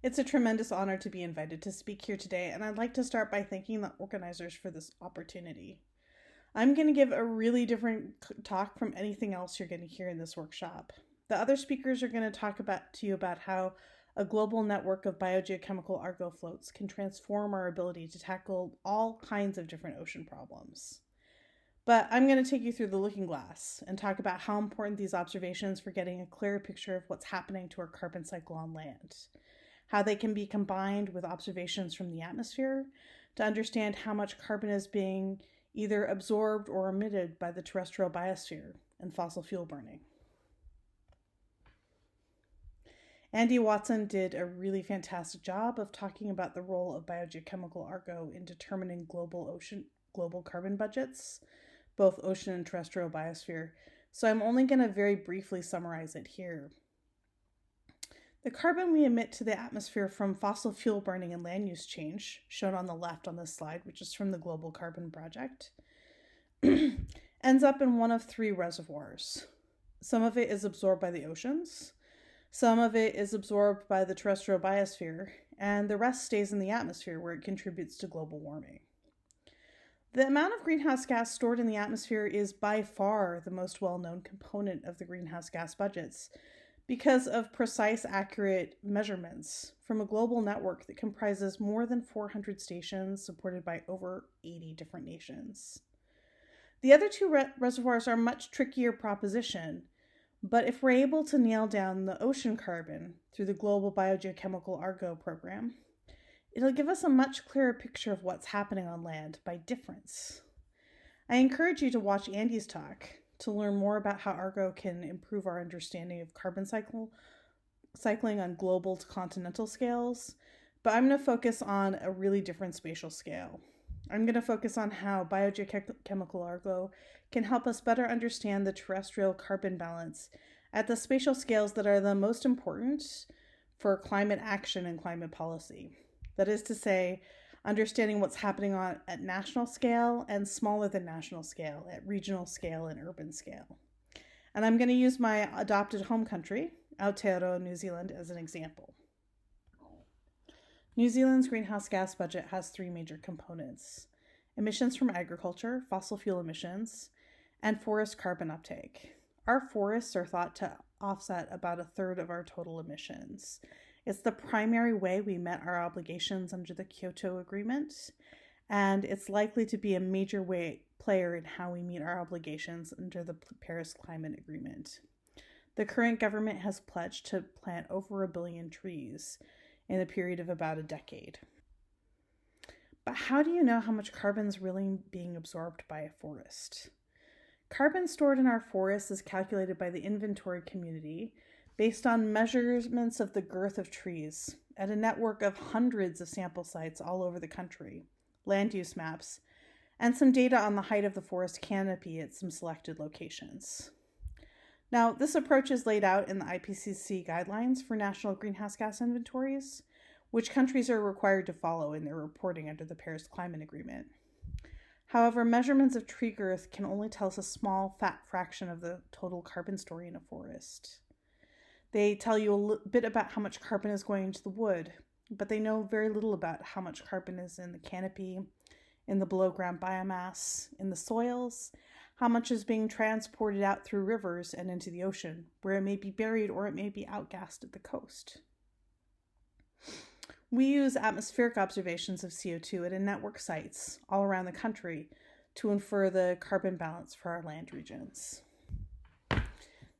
It's a tremendous honor to be invited to speak here today, and I'd like to start by thanking the organizers for this opportunity. I'm going to give a really different talk from anything else you're going to hear in this workshop. The other speakers are going to talk to you about how a global network of biogeochemical Argo floats can transform our ability to tackle all kinds of different ocean problems. But I'm going to take you through the looking glass and talk about how important these observations for getting a clearer picture of what's happening to our carbon cycle on land, how they can be combined with observations from the atmosphere to understand how much carbon is being either absorbed or emitted by the terrestrial biosphere and fossil fuel burning. Andy Watson did a really fantastic job of talking about the role of biogeochemical Argo in determining global carbon budgets, both ocean and terrestrial biosphere, so I'm only going to very briefly summarize it here. The carbon we emit to the atmosphere from fossil fuel burning and land use change, shown on the left on this slide, which is from the Global Carbon Project, ends up in one of three reservoirs. Some of it is absorbed by the oceans, some of it is absorbed by the terrestrial biosphere, and the rest stays in the atmosphere where it contributes to global warming. The amount of greenhouse gas stored in the atmosphere is by far the most well-known component of the greenhouse gas budgets because of precise, accurate measurements from a global network that comprises more than 400 stations supported by over 80 different nations. The other two reservoirs are a much trickier proposition, but if we're able to nail down the ocean carbon through the Global Biogeochemical Argo program, it'll give us a much clearer picture of what's happening on land by difference. I encourage you to watch Andy's talk to learn more about how Argo can improve our understanding of carbon cycling on global to continental scales, but I'm going to focus on a really different spatial scale. I'm going to focus on how biogeochemical Argo can help us better understand the terrestrial carbon balance at the spatial scales that are the most important for climate action and climate policy. That is to say, understanding what's happening at national scale and smaller than national scale, at regional scale and urban scale. And I'm going to use my adopted home country, Aotearoa, New Zealand, as an example. New Zealand's greenhouse gas budget has three major components: emissions from agriculture, fossil fuel emissions, and forest carbon uptake. Our forests are thought to offset about a third of our total emissions. It's the primary way we met our obligations under the Kyoto Agreement, and it's likely to be a major player in how we meet our obligations under the Paris Climate Agreement. The current government has pledged to plant over 1 billion trees in a period of about a decade. But how do you know how much carbon is really being absorbed by a forest? Carbon stored in our forests is calculated by the inventory community based on measurements of the girth of trees at a network of hundreds of sample sites all over the country, land use maps, and some data on the height of the forest canopy at some selected locations. Now, this approach is laid out in the IPCC guidelines for national greenhouse gas inventories, which countries are required to follow in their reporting under the Paris Climate Agreement. However, measurements of tree girth can only tell us a small, fat fraction of the total carbon story in a forest. They tell you a bit about how much carbon is going into the wood, but they know very little about how much carbon is in the canopy, in the below ground biomass, in the soils, how much is being transported out through rivers and into the ocean, where it may be buried or it may be outgassed at the coast. We use atmospheric observations of CO2 at network sites all around the country to infer the carbon balance for our land regions.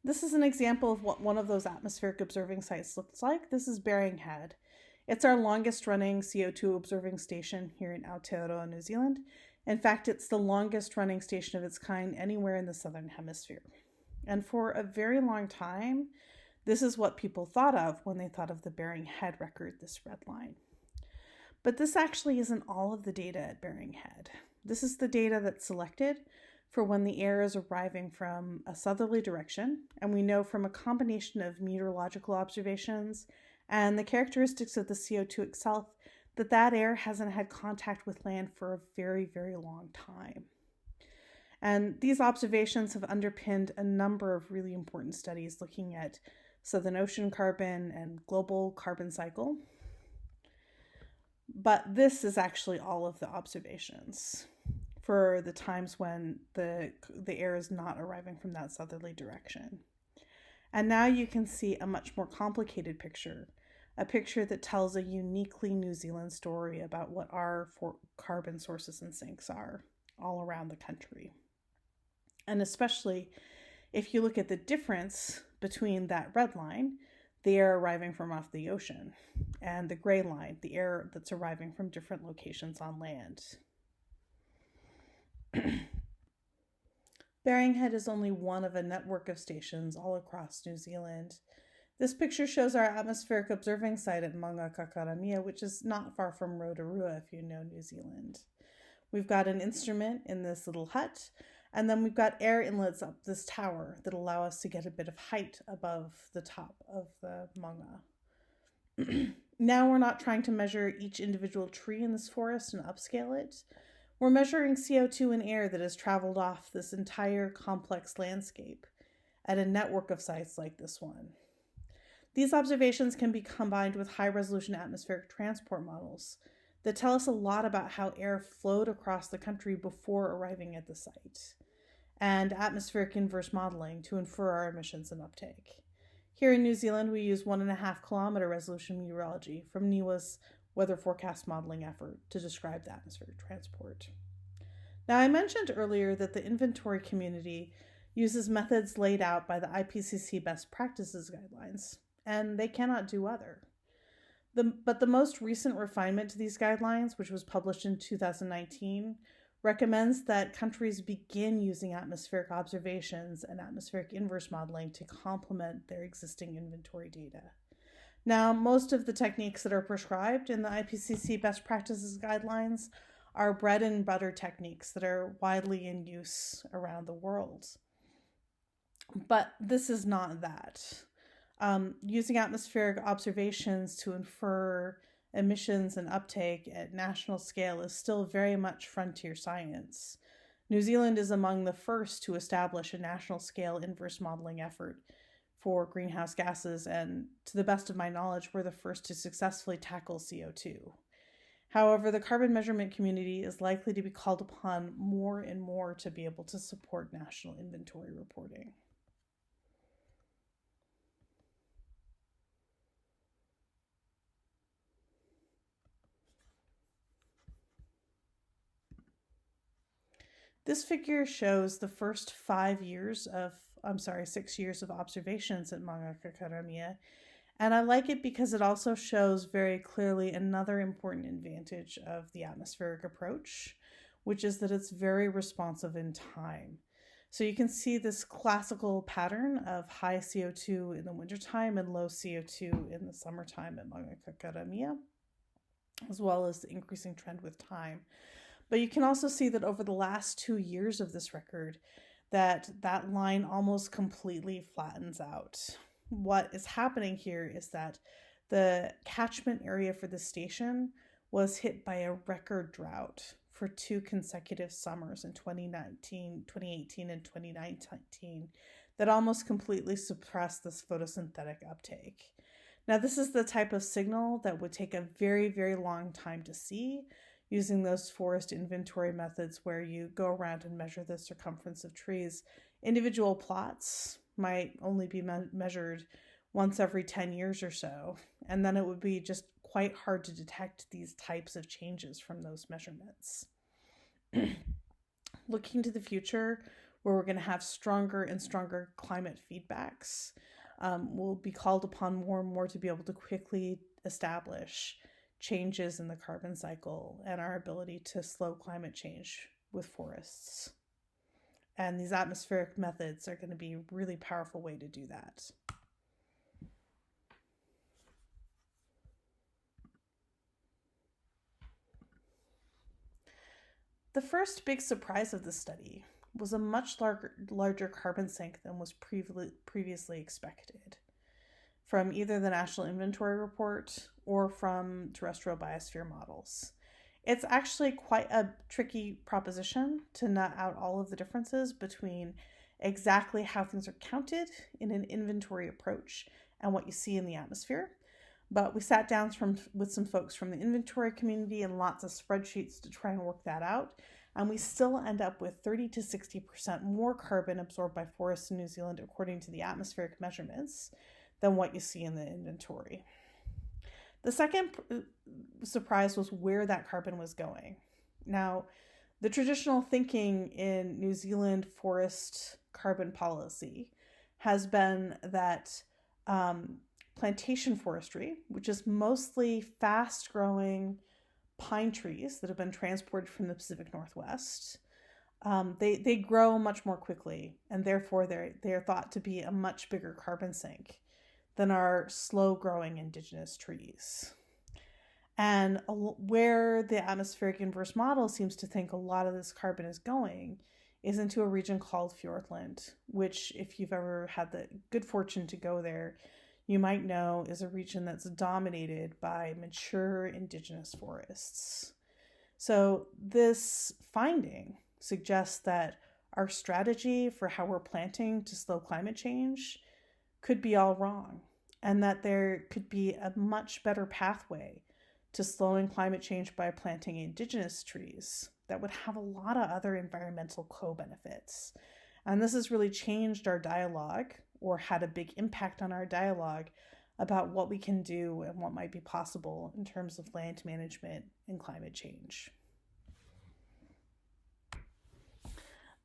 This is an example of what one of those atmospheric observing sites looks like. This is Bering Head. It's our longest running CO2 observing station here in Aotearoa, New Zealand. In fact, it's the longest running station of its kind anywhere in the Southern Hemisphere. And for a very long time, this is what people thought of when they thought of the Bering Head record, this red line. But this actually isn't all of the data at Bering Head. This is the data that's selected for when the air is arriving from a southerly direction, and we know from a combination of meteorological observations and the characteristics of the CO2 itself that that air hasn't had contact with land for a very, very long time. And these observations have underpinned a number of really important studies looking at Southern Ocean carbon and global carbon cycle. But this is actually all of the observations for the times when the air is not arriving from that southerly direction. And now you can see a much more complicated picture, a picture that tells a uniquely New Zealand story about what our carbon sources and sinks are all around the country. And especially if you look at the difference between that red line, the air arriving from off the ocean, and the gray line, the air that's arriving from different locations on land. Bering Head is only one of a network of stations all across New Zealand. This picture shows our atmospheric observing site at Mangaka Karamiya, which is not far from Rotorua if you know New Zealand. We've got an instrument in this little hut, and then we've got air inlets up this tower that allow us to get a bit of height above the top of the manga. Now we're not trying to measure each individual tree in this forest and upscale it. We're measuring CO2 in air that has traveled off this entire complex landscape at a network of sites like this one. These observations can be combined with high-resolution atmospheric transport models that tell us a lot about how air flowed across the country before arriving at the site, and atmospheric inverse modeling to infer our emissions and uptake. Here in New Zealand, we use 1.5 kilometer resolution meteorology from NIWA's weather forecast modeling effort to describe the atmospheric transport. Now, I mentioned earlier that the inventory community uses methods laid out by the IPCC best practices guidelines, and they cannot do other. But the most recent refinement to these guidelines, which was published in 2019, recommends that countries begin using atmospheric observations and atmospheric inverse modeling to complement their existing inventory data. Now, most of the techniques that are prescribed in the IPCC best practices guidelines are bread and butter techniques that are widely in use around the world. But this is not that. Using atmospheric observations to infer emissions and uptake at national scale is still very much frontier science. New Zealand is among the first to establish a national scale inverse modeling effort for greenhouse gases, and to the best of my knowledge, we're the first to successfully tackle CO2. However, the carbon measurement community is likely to be called upon more and more to be able to support national inventory reporting. This figure shows the first 6 years of observations at Mangaka Karamiya, and I like it because it also shows very clearly another important advantage of the atmospheric approach, which is that it's very responsive in time. So you can see this classical pattern of high CO2 in the wintertime and low CO2 in the summertime at Mangaka Karamiya, as well as the increasing trend with time. But you can also see that over the last 2 years of this record, that line almost completely flattens out. What is happening here is that the catchment area for the station was hit by a record drought for 2 consecutive summers in 2018 and 2019 that almost completely suppressed this photosynthetic uptake. Now, this is the type of signal that would take a very, very long time to see, using those forest inventory methods where you go around and measure the circumference of trees. Individual plots might only be measured once every 10 years or so, and then it would be just quite hard to detect these types of changes from those measurements. Looking to the future, where we're going to have stronger and stronger climate feedbacks, we'll be called upon more and more to be able to quickly establish changes in the carbon cycle and our ability to slow climate change with forests. And these atmospheric methods are going to be a really powerful way to do that. The first big surprise of the study was a much larger carbon sink than was previously expected from either the National Inventory Report or from terrestrial biosphere models. It's actually quite a tricky proposition to nut out all of the differences between exactly how things are counted in an inventory approach and what you see in the atmosphere. But we sat down with some folks from the inventory community and lots of spreadsheets to try and work that out. And we still end up with 30 to 60% more carbon absorbed by forests in New Zealand, according to the atmospheric measurements, than what you see in the inventory. The second surprise was where that carbon was going. Now, the traditional thinking in New Zealand forest carbon policy has been that plantation forestry, which is mostly fast-growing pine trees that have been transported from the Pacific Northwest, they grow much more quickly, and therefore they're thought to be a much bigger carbon sink than our slow-growing indigenous trees. And where the atmospheric inverse model seems to think a lot of this carbon is going is into a region called Fiordland, which, if you've ever had the good fortune to go there, you might know is a region that's dominated by mature indigenous forests. So this finding suggests that our strategy for how we're planting to slow climate change could be all wrong, and that there could be a much better pathway to slowing climate change by planting indigenous trees that would have a lot of other environmental co-benefits. And this has really changed our dialogue, or had a big impact on our dialogue, about what we can do and what might be possible in terms of land management and climate change.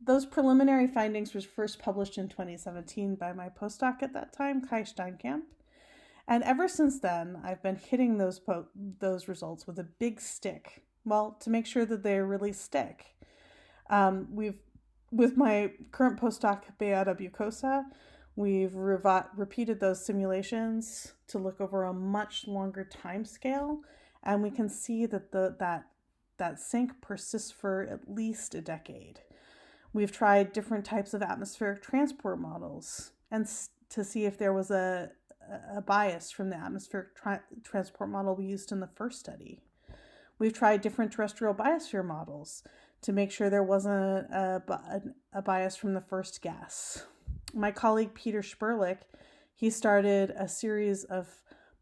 Those preliminary findings were first published in 2017 by my postdoc at that time, Kai Steinkamp. And ever since then, I've been hitting those results with a big stick, well, to make sure that they really stick. With my current postdoc, Beata Bucosa, we've repeated those simulations to look over a much longer time scale, and we can see that that sink persists for at least a decade. We've tried different types of atmospheric transport models and to see if there was a bias from the atmospheric transport model we used in the first study. We've tried different terrestrial biosphere models to make sure there wasn't a bias from the first gas. My colleague Peter Sperlich, he started a series of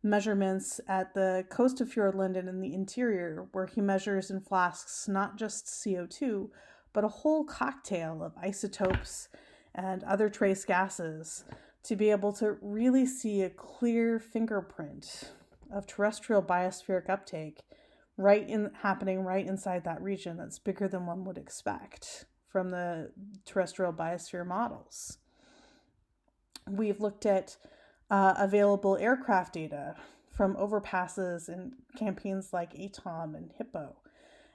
measurements at the coast of Fiordland and in the interior, where he measures in flasks not just CO2, but a whole cocktail of isotopes and other trace gases to be able to really see a clear fingerprint of terrestrial biospheric uptake happening right inside that region that's bigger than one would expect from the terrestrial biosphere models. We've looked at available aircraft data from overpasses in campaigns like ATOM and Hippo.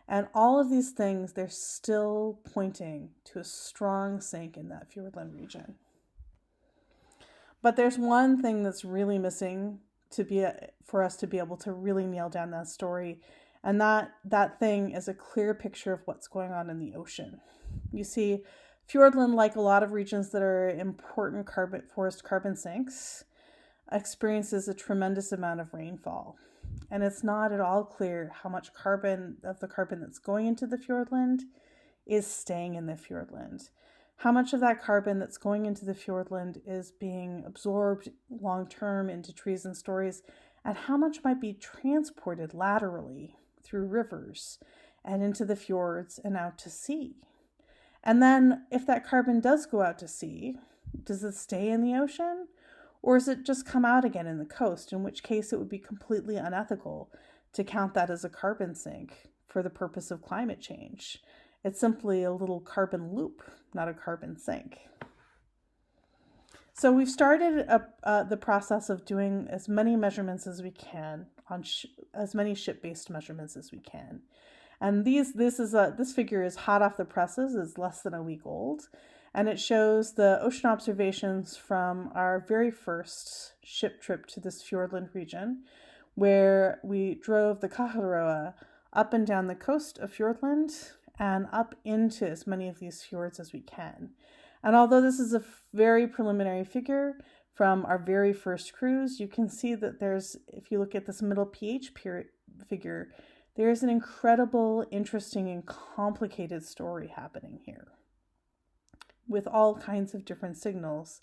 And all of these things, they're still pointing to a strong sink in that Fiordland region. But there's one thing that's really missing for us to be able to really nail down that story. And that thing is a clear picture of what's going on in the ocean. You see, Fiordland, like a lot of regions that are important forest carbon sinks, experiences a tremendous amount of rainfall. And it's not at all clear how much of the carbon that's going into the Fiordland is staying in the Fiordland. How much of that carbon that's going into the Fiordland is being absorbed long-term into trees and stories, and how much might be transported laterally through rivers and into the fjords and out to sea. And then if that carbon does go out to sea, does it stay in the ocean? Or does it just come out again in the coast, in which case it would be completely unethical to count that as a carbon sink for the purpose of climate change. It's simply a little carbon loop, not a carbon sink. So we've started the process of doing as many measurements as we can on as many ship-based measurements as we can. And this figure is hot off the presses, is less than a week old. And it shows the ocean observations from our very first ship trip to this Fiordland region, where we drove the Kaharoa up and down the coast of Fiordland and up into as many of these fjords as we can. And although this is a very preliminary figure from our very first cruise, you can see that if you look at this middle pH figure, there is an incredible, interesting, and complicated story happening here, with all kinds of different signals.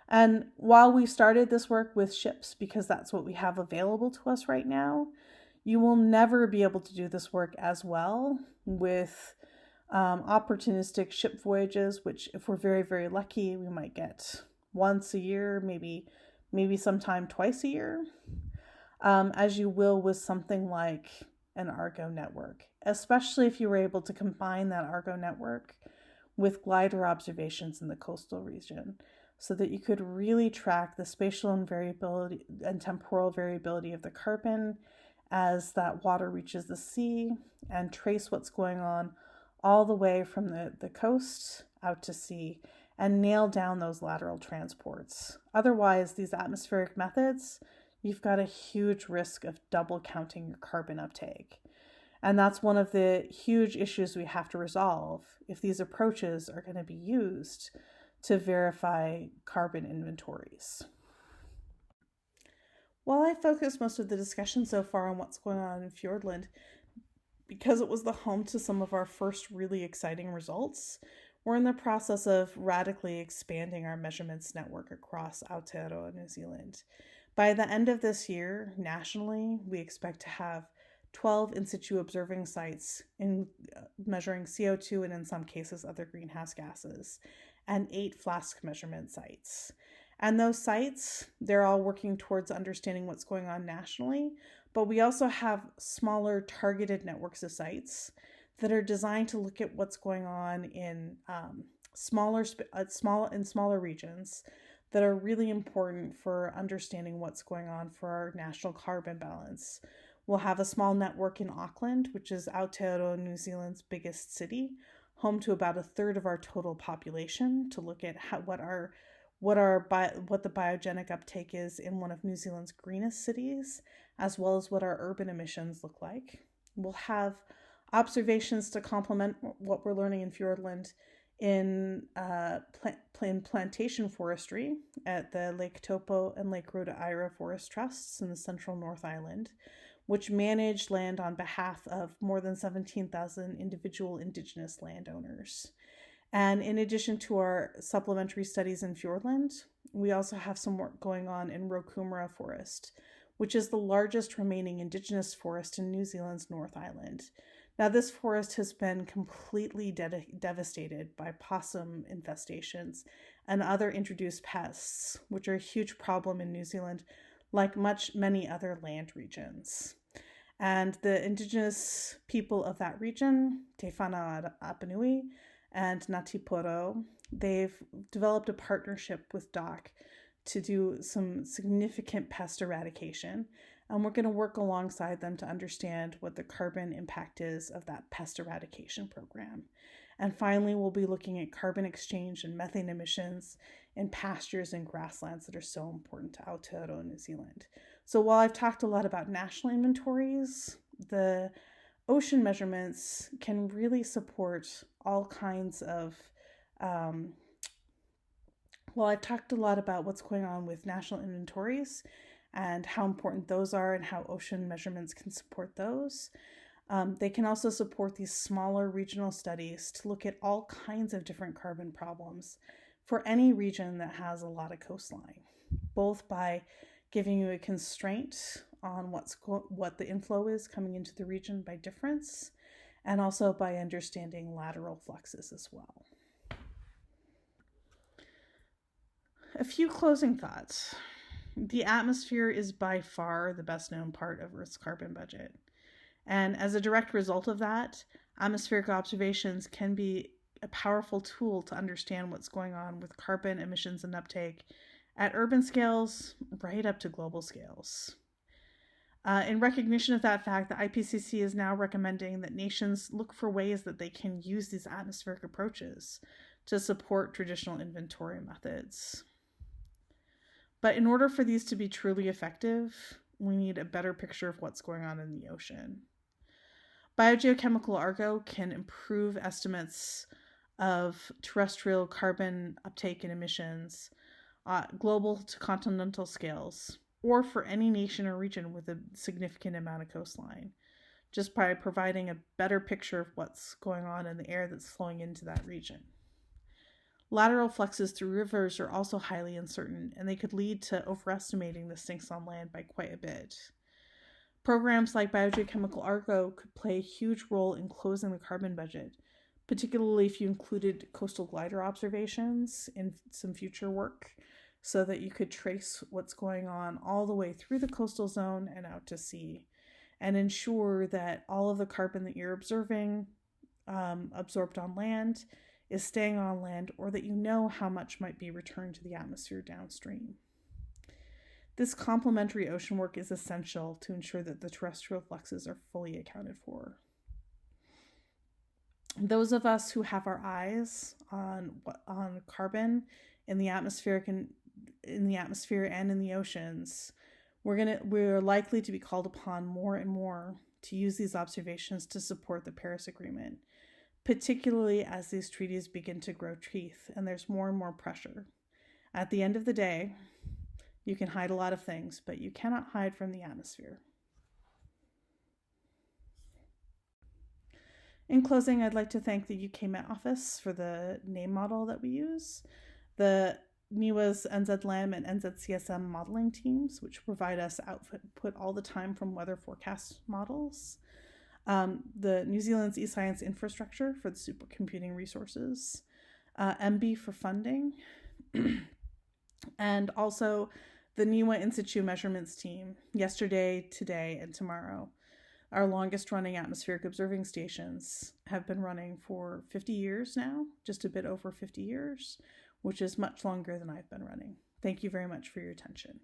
And while we started this work with ships because that's what we have available to us right now, you will never be able to do this work as well with opportunistic ship voyages, which if we're very, very lucky, we might get once a year, maybe sometime twice a year, as you will with something like an Argo network, especially if you were able to combine that Argo network with glider observations in the coastal region so that you could really track the spatial and variability and temporal variability of the carbon as that water reaches the sea and trace what's going on all the way from the coast out to sea and nail down those lateral transports. Otherwise, these atmospheric methods, you've got a huge risk of double counting your carbon uptake. And that's one of the huge issues we have to resolve if these approaches are going to be used to verify carbon inventories. While I focused most of the discussion so far on what's going on in Fiordland, because it was the home to some of our first really exciting results, we're in the process of radically expanding our measurements network across Aotearoa, New Zealand. By the end of this year, nationally, we expect to have 12 in situ observing sites in measuring CO2 and in some cases other greenhouse gases, and 8 flask measurement sites. And those sites, they're all working towards understanding what's going on nationally, but we also have smaller targeted networks of sites that are designed to look at what's going on in smaller regions that are really important for understanding what's going on for our national carbon balance. We'll have a small network in Auckland, which is Aotearoa, New Zealand's biggest city, home to about a third of our total population, to look at what the biogenic uptake is in one of New Zealand's greenest cities, as well as what our urban emissions look like. We'll have observations to complement what we're learning in Fiordland in plantation forestry at the Lake Taupo and Lake Rhoda Ira Forest Trusts in the central North Island, which manage land on behalf of more than 17,000 individual Indigenous landowners. And in addition to our supplementary studies in Fiordland, we also have some work going on in Rokumura Forest, which is the largest remaining Indigenous forest in New Zealand's North Island. Now, this forest has been completely devastated by possum infestations and other introduced pests, which are a huge problem in New Zealand, like many other land regions. And the Indigenous people of that region, Te Whana Apanui and Ngāti Porou, they've developed a partnership with DOC to do some significant pest eradication. And we're going to work alongside them to understand what the carbon impact is of that pest eradication program. And finally, we'll be looking at carbon exchange and methane emissions in pastures and grasslands that are so important to Aotearoa, New Zealand. So while I've talked a lot about national inventories, the ocean measurements can really support all kinds of while I've talked a lot about what's going on with national inventories and how important those are and how ocean measurements can support those, they can also support these smaller regional studies to look at all kinds of different carbon problems for any region that has a lot of coastline, both by giving you a constraint on what the inflow is coming into the region by difference, and also by understanding lateral fluxes as well. A few closing thoughts. The atmosphere is by far the best known part of Earth's carbon budget. And as a direct result of that, atmospheric observations can be a powerful tool to understand what's going on with carbon emissions and uptake at urban scales right up to global scales. In recognition of that fact, the IPCC is now recommending that nations look for ways that they can use these atmospheric approaches to support traditional inventory methods. But in order for these to be truly effective, we need a better picture of what's going on in the ocean. Biogeochemical Argo can improve estimates of terrestrial carbon uptake and emissions, global to continental scales, or for any nation or region with a significant amount of coastline, just by providing a better picture of what's going on in the air that's flowing into that region. Lateral fluxes through rivers are also highly uncertain, and they could lead to overestimating the sinks on land by quite a bit. Programs like biogeochemical Argo could play a huge role in closing the carbon budget, particularly if you included coastal glider observations in some future work, so that you could trace what's going on all the way through the coastal zone and out to sea, and ensure that all of the carbon that you're observing absorbed on land is staying on land, or that you know how much might be returned to the atmosphere downstream. This complementary ocean work is essential to ensure that the terrestrial fluxes are fully accounted for. Those of us who have our eyes on carbon in the atmosphere and in the oceans, we're likely to be called upon more and more to use these observations to support the Paris Agreement, particularly as these treaties begin to grow teeth and there's more and more pressure. At the end of the day, you can hide a lot of things, but you cannot hide from the atmosphere. In closing, I'd like to thank the UK Met Office for the name model that we use, the NIWA's NZLAM and NZCSM modeling teams, which provide us output all the time from weather forecast models, the New Zealand's eScience infrastructure for the supercomputing resources, MB for funding, and also the NIWA In Situ measurements team, yesterday, today, and tomorrow. Our longest running atmospheric observing stations have been running for 50 years now, just a bit over 50 years, which is much longer than I've been running. Thank you very much for your attention.